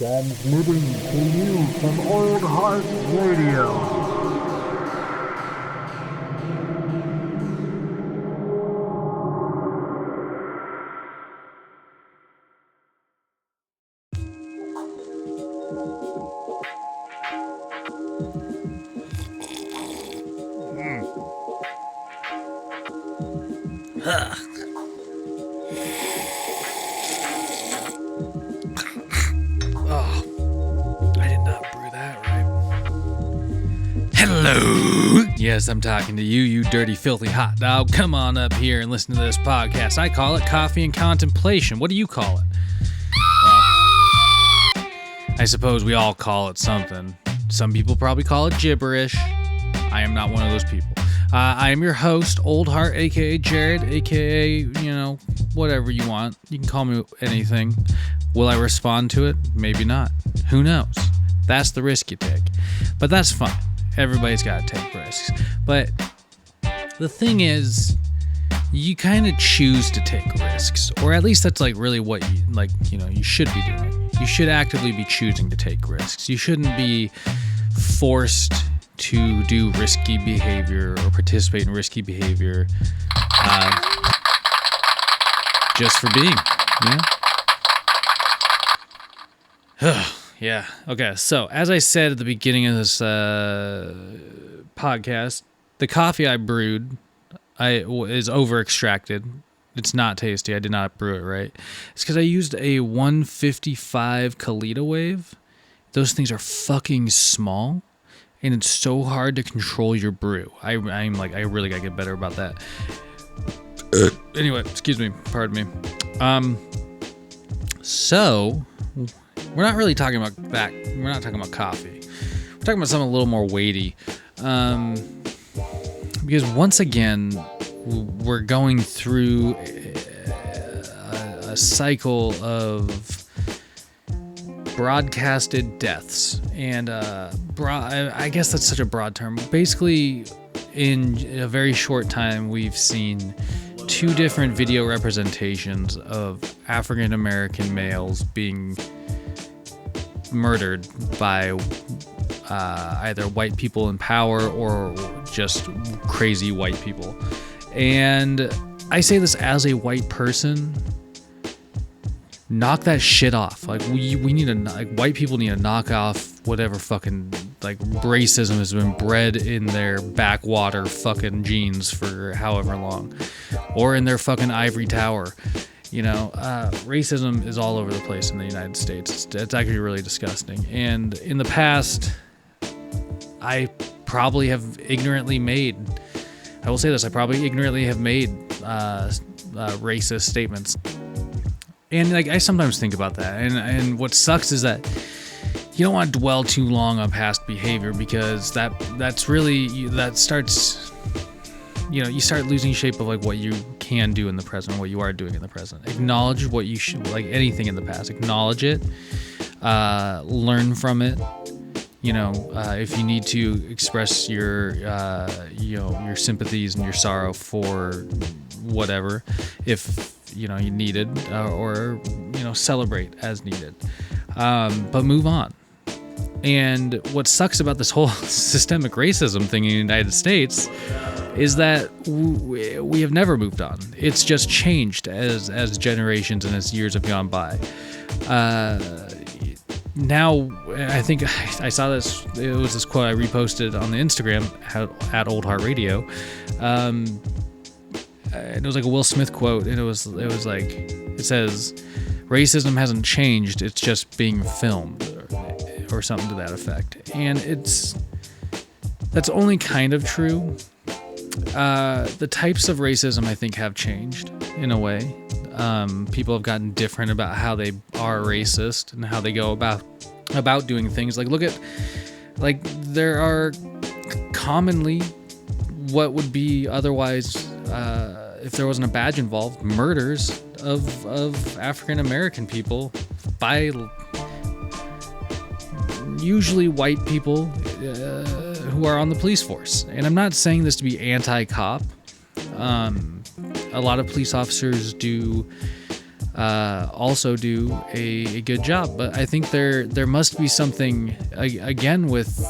Transmitting to you from Old Heart Radio. Hello. Yes, I'm talking to you, you dirty, filthy hot dog. Come on up here and listen to this podcast. I call it Coffee and Contemplation. What do you call it? Well, I suppose we all call it something. Some people probably call it gibberish. I am not one of those people. I am your host, Old Heart, a.k.a. Jared, a.k.a., whatever you want. You can call me anything. Will I respond to it? Maybe not. Who knows? That's the risk you take. But that's fine. Everybody's got to take risks. But the thing is, you kind of choose to take risks. Or at least that's really what you should be doing. You should actively be choosing to take risks. You shouldn't be forced to do risky behavior or participate in risky behavior just for being, Yeah. Okay. So, as I said at the beginning of this podcast, the coffee I brewed is over extracted. It's not tasty. I did not brew it right. It's because I used a 155 Kalita wave. Those things are fucking small, and it's so hard to control your brew. I really gotta get better about that. Anyway, excuse me. Pardon me. So, we're not really talking about that. We're not talking about coffee. We're talking about something a little more weighty. Because once again, we're going through a cycle of broadcasted deaths. And I guess that's such a broad term. Basically, in a very short time, we've seen two different video representations of African American males being murdered by either white people in power or just crazy white people. And I say this as a white person. Knock that shit off. We need to, white people need to knock off whatever fucking racism has been bred in their backwater fucking genes for however long, or in their fucking ivory tower. Racism is all over the place in the United States. It's actually really disgusting. And in the past, I probably have ignorantly made racist statements. And I sometimes think about that. And what sucks is that you don't want to dwell too long on past behavior, because that's really, that starts, you start losing shape of what you can do in the present, what you are doing in the present. Acknowledge what you should, anything in the past, acknowledge it, learn from it. If you need to express your sympathies and your sorrow for whatever, if you needed, or celebrate as needed, but move on. And what sucks about this whole systemic racism thing in the United States is that we have never moved on. It's just changed as generations and as years have gone by. Now, I think I saw this. It was this quote I reposted on the Instagram at Old Heart Radio. And it was a Will Smith quote, and it says, "Racism hasn't changed; it's just being filmed," or something to that effect. And that's only kind of true. The types of racism, I think, have changed in a way. People have gotten different about how they are racist and how they go about doing things. Look at, there are commonly what would be otherwise, if there wasn't a badge involved, murders of African American people by usually white people who are on the police force. And I'm not saying this to be anti-cop. A lot of police officers do also do a good job. But I think there must be something again with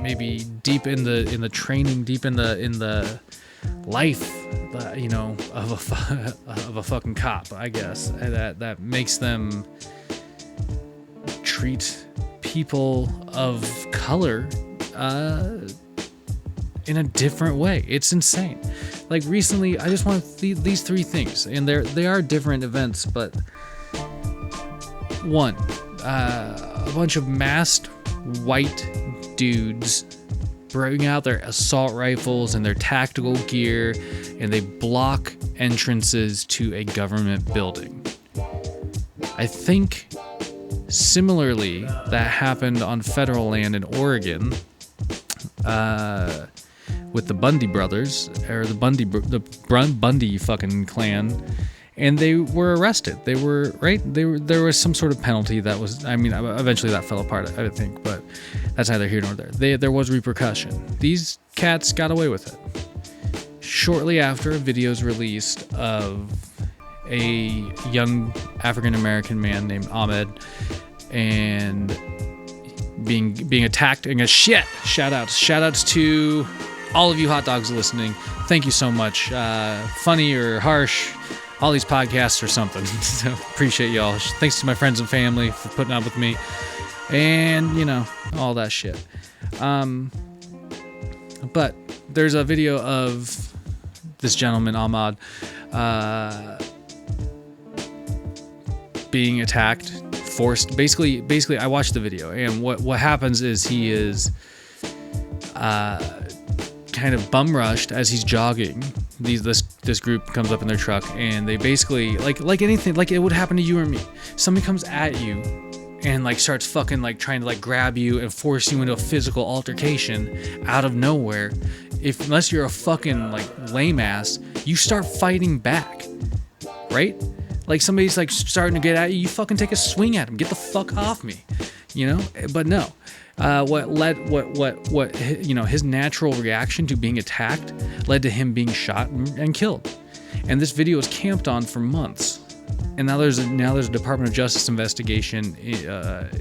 maybe deep in the training, deep in the life, of a fucking cop, I guess, that makes them treat people of color in a different way. It's insane. Like recently, I just want these three things, and they are different events, but one, a bunch of masked white dudes bring out their assault rifles and their tactical gear, and they block entrances to a government building. I think similarly that happened on federal land in Oregon with the Bundy brothers, or the Bundy fucking clan, and they were arrested. They were right. There was some sort of penalty that was. I mean, eventually that fell apart, I think, but that's neither here nor there. There was repercussion. These cats got away with it. Shortly after, a video is released of a young African American man named Ahmed and being attacked and a shit. Shout outs to all of you hot dogs listening. Thank you so much. Funny or harsh, all these podcasts or something. So appreciate y'all. Thanks to my friends and family for putting up with me, and all that shit. But there's a video of this gentleman Ahmad being attacked, forced. Basically, I watched the video, and what happens is he is kind of bum rushed as he's jogging. This group comes up in their truck, and they basically like anything, like it would happen to you or me. Somebody comes at you and starts fucking trying to grab you and force you into a physical altercation out of nowhere. Unless you're a fucking lame ass, you start fighting back, right? Somebody's starting to get at you, you fucking take a swing at him. Get the fuck off me, But no. His natural reaction to being attacked led to him being shot and killed. And this video was camped on for months. And now there's a Department of Justice investigation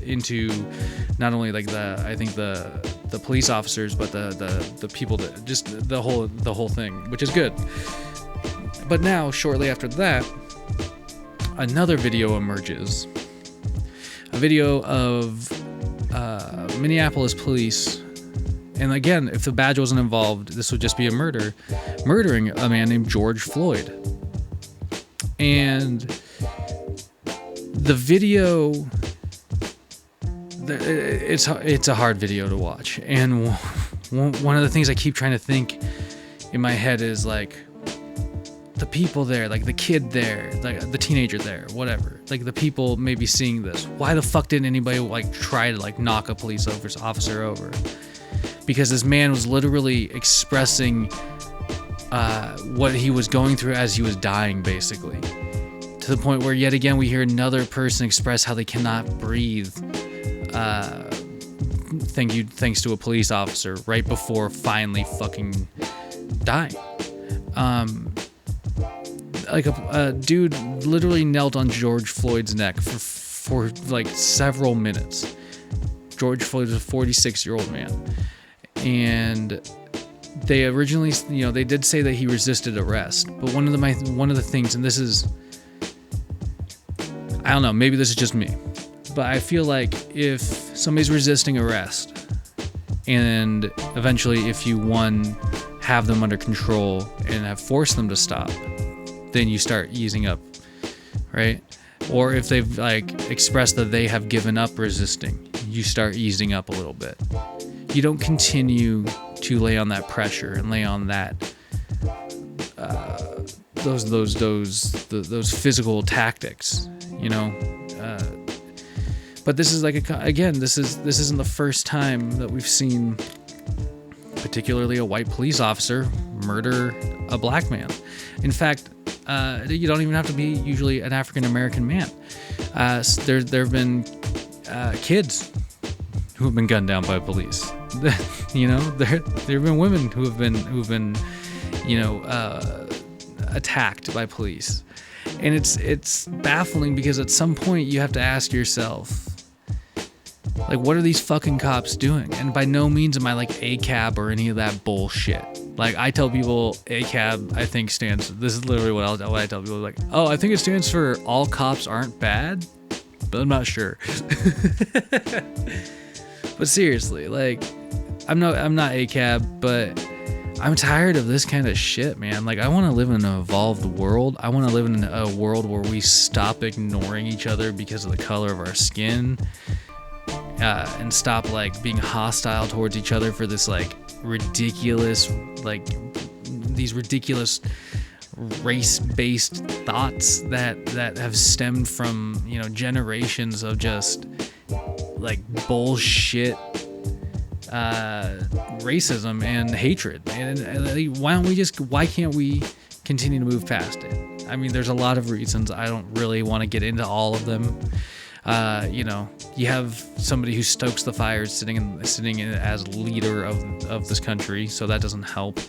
into not only the police officers, but the people that just the whole thing, which is good. But now, shortly after that, another video emerges. A video of Minneapolis police, and again, if the badge wasn't involved, this would just be a murdering a man named George Floyd. And the video, it's a hard video to watch. And one of the things I keep trying to think in my head is the people there, the kid there, the teenager there, whatever, the people maybe seeing this. Why the fuck didn't anybody try to knock a police officer over? Because this man was literally expressing what he was going through as he was dying, basically, to the point where yet again we hear another person express how they cannot breathe. Thanks to a police officer right before finally fucking dying. A dude literally knelt on George Floyd's neck for several minutes. George Floyd was a 46-year-old man, and they originally, they did say that he resisted arrest. But one of the things, and this is, I don't know, maybe this is just me, but I feel like if somebody's resisting arrest, and eventually if you have them under control and have forced them to stop, then you start easing up, right? Or if they've expressed that they have given up resisting, you start easing up a little bit. You don't continue to lay on that pressure and lay on that those physical tactics, But this is this isn't the first time that we've seen, particularly a white police officer, murder a black man. In fact, you don't even have to be usually an African American man. There have been kids who have been gunned down by police. There have been women who've been attacked by police. And it's baffling because at some point you have to ask yourself, like, what are these fucking cops doing? And by no means am I like ACAB or any of that bullshit. Like, I tell people ACAB, I think stands, this is literally what I tell people, like, oh, I think it stands for all cops aren't bad, but I'm not sure. But seriously, like, I'm not ACAB, but I'm tired of this kind of shit, man. Like, I want to live in an evolved world. I want to live in a world where we stop ignoring each other because of the color of our skin, and stop, like, being hostile towards each other for this, like, ridiculous, like, these ridiculous race-based thoughts that have stemmed from, you know, generations of just, like, bullshit racism and hatred. And why can't we continue to move past it? I mean, there's a lot of reasons. I don't really want to get into all of them. You know, you have somebody who stokes the fires sitting in as leader of this country, so that doesn't help.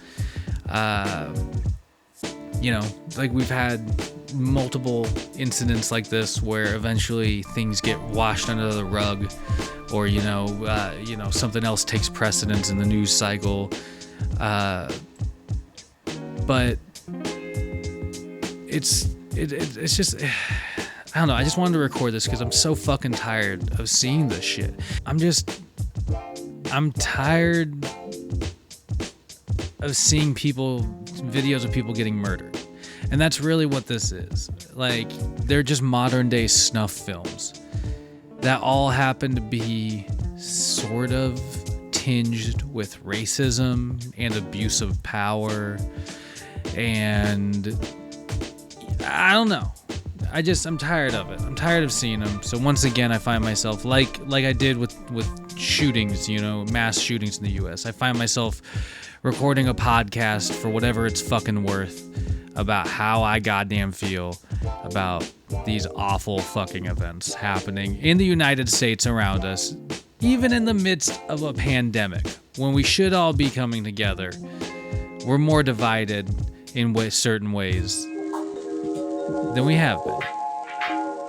You know, like, we've had multiple incidents like this where eventually things get washed under the rug, or you know, something else takes precedence in the news cycle. But it's just, I don't know. I just wanted to record this because I'm so fucking tired of seeing this shit. I'm tired of seeing videos of people getting murdered. And that's really what this is. Like, they're just modern day snuff films that all happen to be sort of tinged with racism and abuse of power. And I don't know. I'm tired of it. I'm tired of seeing them. So once again, I find myself, like I did with shootings, you know, mass shootings in the U.S. I find myself recording a podcast for whatever it's fucking worth about how I goddamn feel about these awful fucking events happening in the United States around us, even in the midst of a pandemic, when we should all be coming together. We're more divided in certain ways than we have been.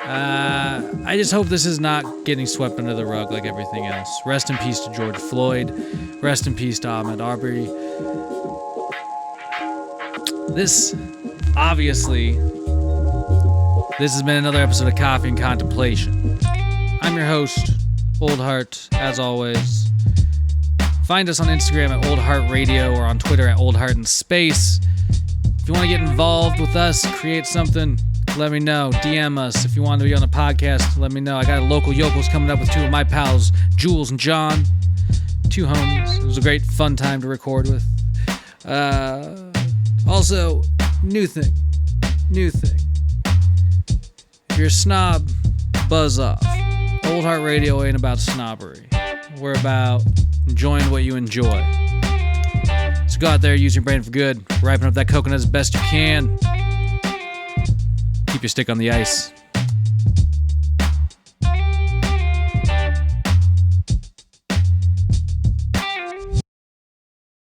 I just hope this is not getting swept under the rug like everything else. Rest in peace to George Floyd. Rest in peace to Ahmaud Arbery. This has been another episode of Coffee and Contemplation. I'm your host, Old Heart, as always. Find us on Instagram at Old Heart Radio or on Twitter at Old Heart in Space. If you want to get involved with us, create something, let me know. DM us. If you want to be on the podcast, let me know. I got a local yokels coming up with two of my pals, Jules and John. Two homies. It was a great fun time to record with. Also, new thing. If you're a snob, buzz off. Old Heart Radio ain't about snobbery. We're about enjoying what you enjoy. So go out there, use your brain for good. Ripen up that coconut as best you can. Keep your stick on the ice.